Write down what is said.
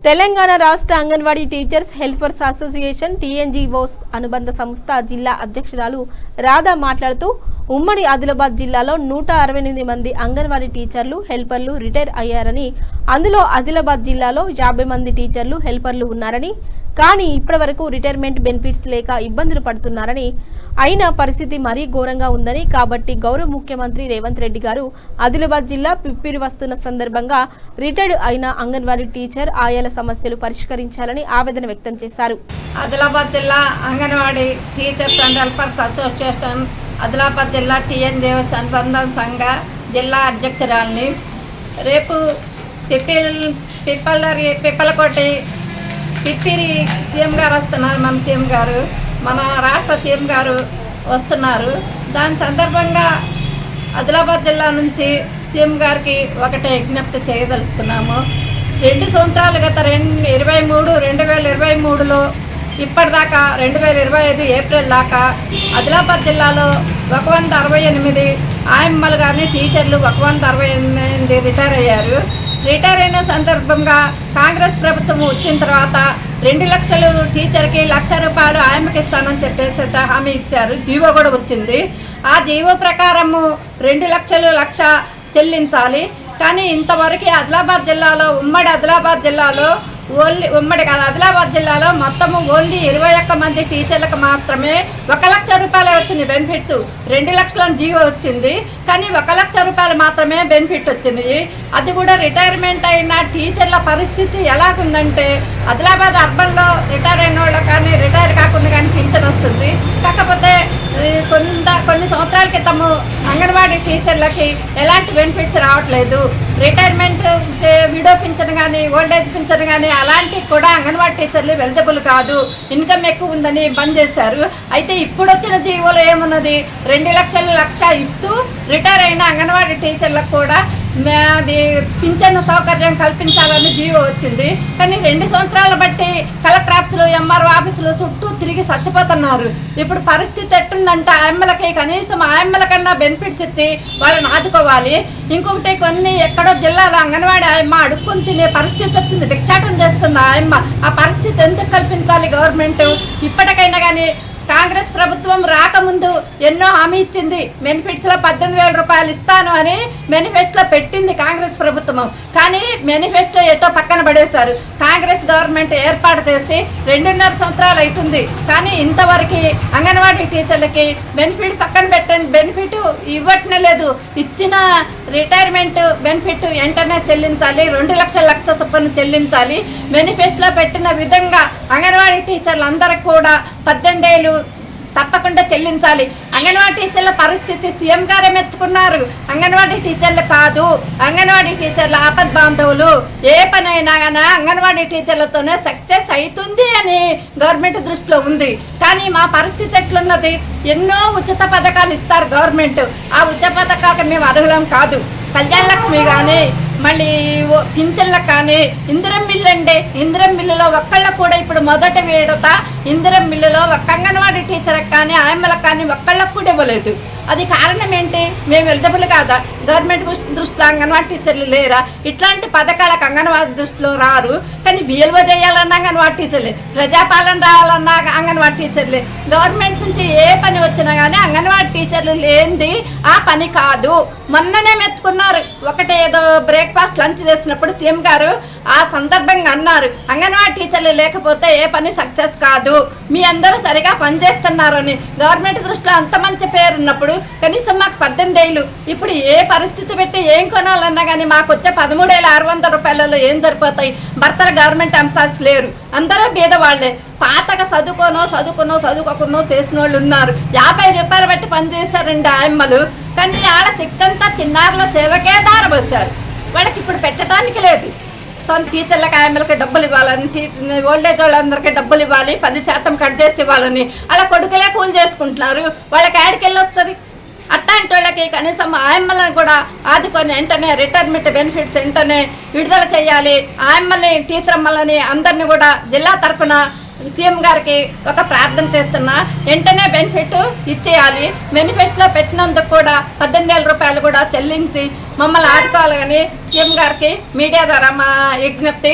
తెలంగాణ రాష్ట్ర anganwadi teachers helpers association TNGOs అనుబంధ సంస్థ జిల్లా అధ్యక్షురాలు రాధా మాట్లాడుతూ ఉమ్మడి ఆదిలాబాద్ జిల్లాలో 168 మంది అంగన్వాడీ టీచర్లు హెల్పర్లు రిటైర్ అయ్యారని, అందులో ఆదిలాబాద్ జిల్లాలో 50 మంది టీచర్లు హెల్పర్లు ఉన్నారని, కానీ ఇప్పటివరకు రిటైర్మెంట్ బెనిఫిట్స్ లేక ఇబ్బందులు పడుతున్నారని, అయినా పరిస్థితి మరీ ఘోరంగా ఉందని, కాబట్టి గౌరవ ముఖ్యమంత్రి రేవంత్ రెడ్డి గారు ఆదిలాబాద్ జిల్లా పిప్పిరి వస్తున్న సందర్భంగా రిటైర్డ్ అయిన అంగన్వాడీ టీచర్ ఆయాల సమస్యలు పరిష్కరించాలని ఆవేదన వ్యక్తం చేశారు. ఆదిలాబాద్ జిల్లా anganwadi teachers and helpers association, Adilabad జిల్లా టీఎన్జీఓస్ అనుబంధ సంఘ జిల్లా అధ్యక్షురాలని. రేపు పిప్పలకోటి పిప్పిరి సీఎం గారు వస్తున్నారు. మన సీఎం గారు, మన రాష్ట్ర సీఎం గారు వస్తున్నారు. దాని సందర్భంగా ఆదిలాబాద్ జిల్లా నుంచి సీఎం గారికి ఒకటే విజ్ఞప్తి చేయదలుస్తున్నాము. 2 సంవత్సరాలు గత 2023లో ఇప్పటిదాకా 2025 ఏప్రిల్ దాకా ఆదిలాబాద్ జిల్లాలో 168 ఆయమ్మలు కానీ టీచర్లు 168 రిటైర్ అయ్యారు. రిటైర్ అయిన సందర్భంగా కాంగ్రెస్ ప్రభుత్వం వచ్చిన తర్వాత 2 లక్షలు టీచర్కి ₹1,00,000 ఆయమ్మకి ఇస్తానని చెప్పేసి హామీ ఇచ్చారు. జీవో కూడా వచ్చింది. ఆ జీవో ప్రకారము 2 లక్షలు 1,00,000 చెల్లించాలి. కానీ ఇంతవరకు ఆదిలాబాద్ జిల్లాలో ఉమ్మడి ఆదిలాబాద్ జిల్లాలో ఆదిలాబాద్ జిల్లాలో మొత్తము ఓన్లీ 21 మంది టీచర్లకు మాత్రమే ₹1,00,000 వచ్చింది బెనిఫిట్స్. 2 లక్షల జీవో వచ్చింది, కానీ ₹1,00,000 మాత్రమే బెనిఫిట్ వచ్చింది. అది కూడా రిటైర్మెంట్ అయిన టీచర్ల పరిస్థితి ఎలాగుందంటే, ఆదిలాబాద్ అర్బన్లో రిటైర్ అయిన వాళ్ళు కానీ రిటైర్ కాకుండా కానీ పింఛన్ వస్తుంది. కాకపోతే కొన్ని సంవత్సరాల క్రితము అంగన్వాడీ టీచర్లకి ఎలాంటి బెనిఫిట్స్ రావట్లేదు. రిటైర్మెంట్ విడో పింఛన్ కానీ ఓల్డేజ్ పింఛన్ కానీ అలాంటివి కూడా అంగన్వాడీ టీచర్లు ఎలిజిబుల్ కాదు, ఇన్కమ్ ఎక్కువ ఉందని బంద్ చేశారు. అయితే ఇప్పుడు వచ్చిన జీవోలో ఏమున్నది, 2 లక్షలు 1,00,000 ఇస్తూ రిటైర్ అయిన అంగన్వాడీ టీచర్లకు కూడా అది పింఛన్ సౌకర్యం కల్పించాలని జీవో వచ్చింది. కానీ 2 సంవత్సరాలు బట్టి కలెక్టర్ ఆఫీసులు ఎంఆర్ఓ ఆఫీసులు చుట్టూ తిరిగి చచ్చిపోతున్నారు. ఇప్పుడు పరిస్థితి ఎట్టుందంటే, ఆయమ్మలకి కనీసం ఆయమ్మల కన్నా బెనిఫిట్స్ ఇచ్చి వాళ్ళని ఆదుకోవాలి. ఇంకొకటి కొన్ని ఎక్కడో జిల్లాలో అంగన్వాడీ ఆయమ్మ అడుక్కుని తినే పరిస్థితి వచ్చింది, భిక్షాటం చేస్తుంది ఆయమ్మ. ఆ పరిస్థితి ఎందుకు కల్పించాలి గవర్నమెంట్? ఇప్పటికైనా కానీ కాంగ్రెస్ ప్రభుత్వం రాకముందు ఎన్నో హామీ ఇచ్చింది. బెనిఫిట్స్లో ₹18,000 ఇస్తాను అని మేనిఫెస్టోలో పెట్టింది కాంగ్రెస్ ప్రభుత్వం. కానీ మేనిఫెస్టో ఎటో పక్కన పడేశారు. కాంగ్రెస్ గవర్నమెంట్ ఏర్పాటు చేసి 2.5 సంవత్సరాలు అవుతుంది, కానీ ఇంతవరకు అంగన్వాడీ టీచర్లకి బెనిఫిట్ పక్కన పెట్టండి, బెనిఫిట్ ఇవ్వటనే లేదు. ఇచ్చిన రిటైర్మెంట్ బెనిఫిట్ వెంటనే చెల్లించాలి, 2 లక్షల చొప్పున చెల్లించాలి. మేనిఫెస్టోలో పెట్టిన విధంగా అంగన్వాడీ టీచర్లు అందరికి కూడా 18 ఏళ్ళు తప్పకుండా చెల్లించాలి. అంగన్వాడీ టీచర్ల పరిస్థితి సీఎం గారే మెచ్చుకున్నారు. అంగన్వాడీ టీచర్లు కాదు, అంగన్వాడీ టీచర్ల ఆపద్ బాంధవులు. ఏ పనైనా కానీ అంగన్వాడీ టీచర్లతోనే సక్సెస్ అవుతుంది అని గవర్నమెంట్ దృష్టిలో ఉంది. కానీ మా పరిస్థితి ఎట్లున్నది, ఎన్నో ఉచిత పథకాలు ఇస్తారు గవర్నమెంట్. ఆ ఉచిత పథకాలకు మేము అర్హులం కాదు. కళ్యాణ లక్ష్మి కానీ, మళ్ళీ పింఛన్లకు కానీ, ఇందిరం మిల్లు అండి, ఇందిరం మిల్లులో ఒక్కళ్ళకు కూడా ఇప్పుడు మొదటి విడత ఇందిరం మిల్లులో ఒక్క అంగన్వాడీ టీచర్కి కానీ ఆయమ్మలకు కానీ ఒక్కళ్ళకు కూడా ఇవ్వలేదు. అది కారణం ఏంటి? మేము ఎలిజిబుల్ కాదా? గవర్నమెంట్ దృష్టిలో అంగన్వాడీ టీచర్లు లేరా? ఇట్లాంటి పథకాలకు అంగన్వాడీ దృష్టిలో రారు. కానీ బిఎల్ఓ చేయాలన్నా అంగన్వాడీ టీచర్లే, ప్రజాపాలన రావాలన్నా అంగన్వాడీ టీచర్లే. గవర్నమెంట్ నుంచి ఏ పని వచ్చినా కానీ అంగన్వాడీ టీచర్లు లేనిది ఆ పని కాదు. మొన్ననే మెచ్చుకున్నారు. ఒకటి ఏదో బ్రేక్ఫాస్ట్ లంచ్ చేసినప్పుడు సీఎం గారు ఆ సందర్భంగా అన్నారు, అంగన్వాడీ టీచర్లు లేకపోతే ఏ పని సక్సెస్ కాదు, మీ అందరూ సరిగా పనిచేస్తున్నారని. గవర్నమెంట్ దృష్టిలో అంత మంచి పేరు ఉన్నప్పుడు కనీసం మాకు 18 ఏళ్ళు ఇప్పుడు ఏ పరిస్థితి పెట్టి ఏం కొనాలన్నా కానీ మాకు వచ్చే ₹13,600 ఏం సరిపోతాయి? భర్తల గవర్నమెంట్ ఎంప్లాయీస్ లేరు, అందరూ బీదవాళ్లే. పాతగా చదువుకోకున్నో చేసిన వాళ్ళు ఉన్నారు. ₹50 పెట్టి పనిచేశారండి ఆయమ్మలు. కానీ వాళ్ళ తిక్కంతా చిన్నారుల సేవకే దారబోసారు. వాళ్ళకి ఇప్పుడు పెట్టడానికి లేదు. టీచర్లకు ఆయమ్మలకి డబ్బులు ఇవ్వాలని, ఓల్డేజ్ వాళ్ళందరికీ డబ్బులు ఇవ్వాలి, 10% కట్ చేసి ఇవ్వాలని వాళ్ళ కొడుకులే కూలి చేసుకుంటున్నారు. వాళ్ళకి ఆడికెళ్ళి వస్తుంది. అట్లాంటి వాళ్ళకి కనీసం ఆయమ్మలను కూడా ఆదుకొని వెంటనే రిటైర్మెంట్ బెనిఫిట్స్ వెంటనే విడుదల చేయాలి. ఆయమ్మల్ని టీచర్ అమ్మలని అందరినీ కూడా జిల్లా తరఫున సీఎం గారికి ఒక ప్రార్థన చేస్తున్నా, వెంటనే బెనిఫిట్ ఇచ్చేయాలి. బెనిఫిట్లో పెట్టినందుకు కూడా 18,000 రూపాయలు కూడా చెల్లించి మమ్మల్ని ఆదుకోవాలని సీఎం గారికి మీడియా ద్వారా మా విజ్ఞప్తి.